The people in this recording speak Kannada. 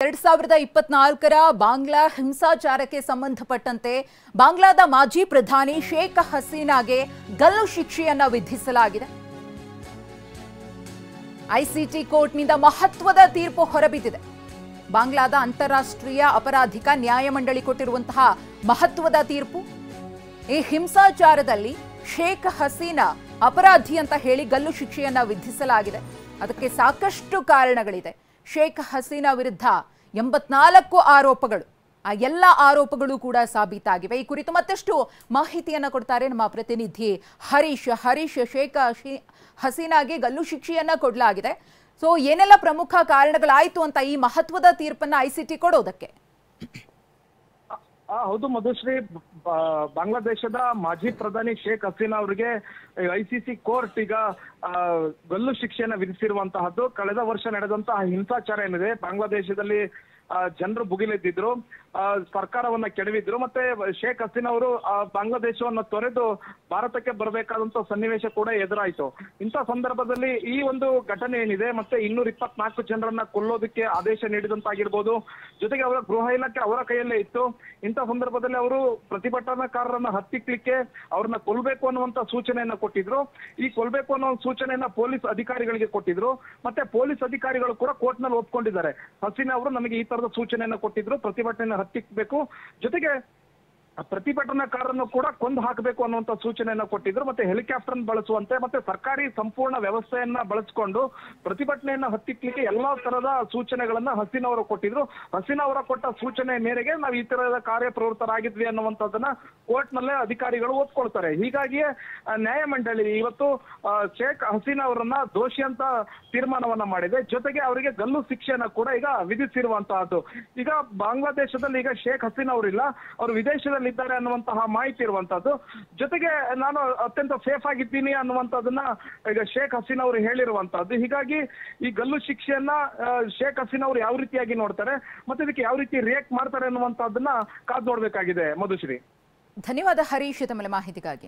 2024ರ ಬಾಂಗ್ಲಾ ಹಿಂಸಾಚಾರಕ್ಕೆ ಸಂಬಂಧಪಟ್ಟಂತೆ ಬಾಂಗ್ಲಾದ ಮಾಜಿ ಪ್ರಧಾನಿ ಶೇಖ್ ಹಸೀನಾಗೆ ಗಲ್ಲು ಶಿಕ್ಷೆಯನ್ನ ವಿಧಿಸಲಾಗಿದೆ. ಐಸಿಟಿ ಕೋರ್ಟ್ನಿಂದ ಮಹತ್ವದ ತೀರ್ಪು ಹೊರಬಿದ್ದಿದೆ. ಬಾಂಗ್ಲಾದ ಅಂತಾರಾಷ್ಟ್ರೀಯ ಅಪರಾಧಿಕ ನ್ಯಾಯಮಂಡಳಿ ಕೊಟ್ಟಿರುವಂತಹ ಮಹತ್ವದ ತೀರ್ಪು. ಈ ಹಿಂಸಾಚಾರದಲ್ಲಿ ಶೇಖ್ ಹಸೀನಾ ಅಪರಾಧಿ ಅಂತ ಹೇಳಿ ಗಲ್ಲು ಶಿಕ್ಷೆಯನ್ನ ವಿಧಿಸಲಾಗಿದೆ. ಅದಕ್ಕೆ ಸಾಕಷ್ಟು ಕಾರಣಗಳಿದೆ. ಶೇಖ್ ಹಸೀನಾ ವಿರುದ್ಧ 84 ಆರೋಪಗಳು, ಆ ಎಲ್ಲ ಆರೋಪಗಳು ಕೂಡ ಸಾಬೀತಾಗಿವೆ. ಈ ಕುರಿತು ಮತ್ತಷ್ಟು ಮಾಹಿತಿಯನ್ನ ಕೊಡ್ತಾರೆ ನಮ್ಮ ಪ್ರತಿನಿಧಿ ಹರೀಶ್. ಶೇಖ್ ಹಸೀನಾಗೆ ಗಲ್ಲು ಶಿಕ್ಷೆಯನ್ನ ಕೊಡಲಾಗಿದೆ. ಸೊ ಏನೆಲ್ಲ ಪ್ರಮುಖ ಕಾರಣಗಳಾಯ್ತು ಅಂತ ಈ ಮಹತ್ವದ ತೀರ್ಪನ್ನ ಐಸಿಟಿ ಕೊಡೋದಕ್ಕೆ? ಹೌದು ಮಧುಶ್ರೀ, ಬಾಂಗ್ಲಾದೇಶದ ಮಾಜಿ ಪ್ರಧಾನಿ ಶೇಖ್ ಹಸೀನಾ ಅವರಿಗೆ ಐಸಿಸಿ ಕೋರ್ಟ್ ಈಗ ಗಲ್ಲು ಶಿಕ್ಷೆಯನ್ನ ವಿಧಿಸಿರುವಂತಹದ್ದು. ಕಳೆದ ವರ್ಷ ನಡೆದಂತಹ ಹಿಂಸಾಚಾರ ಏನಿದೆ, ಬಾಂಗ್ಲಾದೇಶದಲ್ಲಿ ಜನರು ಭುಗಿಲೆದ್ದಿದ್ರು, ಸರ್ಕಾರವನ್ನ ಕೆಡವಿದ್ರು. ಮತ್ತೆ ಶೇಖ್ ಹಸೀನಾ ಅವರು ಬಾಂಗ್ಲಾದೇಶವನ್ನ ತೊರೆದು ಭಾರತಕ್ಕೆ ಬರಬೇಕಾದಂತ ಸನ್ನಿವೇಶ ಕೂಡ ಎದುರಾಯಿತು. ಇಂಥ ಸಂದರ್ಭದಲ್ಲಿ ಈ ಒಂದು ಘಟನೆ ಏನಿದೆ, ಮತ್ತೆ 224 ಜನರನ್ನ ಕೊಲ್ಲೋದಕ್ಕೆ ಆದೇಶ ನೀಡಿದಂತಾಗಿರ್ಬೋದು, ಜೊತೆಗೆ ಅವರ ಗೃಹ ಇಲಾಖೆ ಅವರ ಕೈಯಲ್ಲೇ ಇತ್ತು. ಇಂಥ ಸಂದರ್ಭದಲ್ಲಿ ಅವರು ಪ್ರತಿಭಟನಾಕಾರರನ್ನ ಹತ್ತಿಕ್ಲಿಕ್ಕೆ ಅವ್ರನ್ನ ಕೊಲ್ಬೇಕು ಅನ್ನುವಂತ ಸೂಚನೆಯನ್ನ ಕೊಟ್ಟಿದ್ರು. ಈ ಕೊಲ್ಬೇಕು ಅನ್ನೋ ಸೂಚನೆಯನ್ನ ಪೊಲೀಸ್ ಅಧಿಕಾರಿಗಳಿಗೆ ಕೊಟ್ಟಿದ್ರು. ಮತ್ತೆ ಪೊಲೀಸ್ ಅಧಿಕಾರಿಗಳು ಕೂಡ ಕೋರ್ಟ್ ನಲ್ಲಿ ಒಪ್ಕೊಂಡಿದ್ದಾರೆ. ಹಸೀನಾ ಅವರು ನಮಗೆ ಈ ತರದ ಸೂಚನೆಯನ್ನ ಕೊಟ್ಟಿದ್ರು, ಪ್ರತಿಭಟನೆಯನ್ನ ಹತ್ತಿಕ್ಬೇಕು, ಜೊತೆಗೆ ಪ್ರತಿಭಟನಾಕಾರರನ್ನು ಕೂಡ ಕೊಂದು ಹಾಕಬೇಕು ಅನ್ನುವಂತ ಸೂಚನೆಯನ್ನ ಕೊಟ್ಟಿದ್ರು. ಮತ್ತೆ ಹೆಲಿಕಾಪ್ಟರ್ ಬಳಸುವಂತೆ ಮತ್ತೆ ಸರ್ಕಾರಿ ಸಂಪೂರ್ಣ ವ್ಯವಸ್ಥೆಯನ್ನ ಬಳಸಿಕೊಂಡು ಪ್ರತಿಭಟನೆಯನ್ನ ಹತ್ತಿಕ್ಲಿಕ್ಕೆ ಎಲ್ಲಾ ತರದ ಸೂಚನೆಗಳನ್ನ ಹಸೀನಾ ಅವರು ಕೊಟ್ಟಿದ್ರು. ಹಸೀನಾ ಅವರ ಕೊಟ್ಟ ಸೂಚನೆ ಮೇರೆಗೆ ನಾವು ಈ ತರದ ಕಾರ್ಯಪ್ರವೃತ್ತರಾಗಿದ್ವಿ ಅನ್ನುವಂಥದ್ದನ್ನ ಕೋರ್ಟ್ ನಲ್ಲೇ ಅಧಿಕಾರಿಗಳು ಒಪ್ಕೊಳ್ತಾರೆ. ಹೀಗಾಗಿಯೇ ನ್ಯಾಯಮಂಡಳಿ ಇವತ್ತು ಶೇಖ್ ಹಸೀನಾ ಅವರನ್ನ ದೋಷಿ ಅಂತ ತೀರ್ಮಾನವನ್ನ ಮಾಡಿದೆ. ಜೊತೆಗೆ ಅವರಿಗೆ ಗಲ್ಲು ಶಿಕ್ಷೆಯನ್ನ ಕೂಡ ಈಗ ವಿಧಿಸಿರುವಂತಹದ್ದು. ಈಗ ಬಾಂಗ್ಲಾದೇಶದಲ್ಲಿ ಈಗ ಶೇಖ್ ಹಸೀನಾ ಅವರಿಲ್ಲ, ಅವರು ವಿದೇಶದಲ್ಲಿ ಇದ್ದಾರೆ ಅನ್ನುವಂತಹ ಮಾಹಿತಿ ಇರುವಂತದ್ದು. ಜೊತೆಗೆ ನಾನು ಅತ್ಯಂತ ಸೇಫ್ ಆಗಿದ್ದೀನಿ ಅನ್ನುವಂಥದ್ದನ್ನ ಈಗ ಶೇಖ್ ಹಸೀನಾ ಅವರು ಹೇಳಿರುವಂತಹದ್ದು. ಹೀಗಾಗಿ ಈ ಗಲ್ಲು ಶಿಕ್ಷೆಯನ್ನ ಶೇಖ್ ಹಸೀನಾ ಅವರು ಯಾವ ರೀತಿಯಾಗಿ ನೋಡ್ತಾರೆ, ಮತ್ತೆ ಇದಕ್ಕೆ ಯಾವ ರೀತಿ ರಿಯಾಕ್ಟ್ ಮಾಡ್ತಾರೆ ಅನ್ನುವಂಥದ್ದನ್ನ ಕಾದು ನೋಡ್ಬೇಕಾಗಿದೆ. ಮಧುಶ್ರೀ, ಧನ್ಯವಾದ ಹರೀಶ್ ತಮ್ಮ ಮಾಹಿತಿಗಾಗಿ.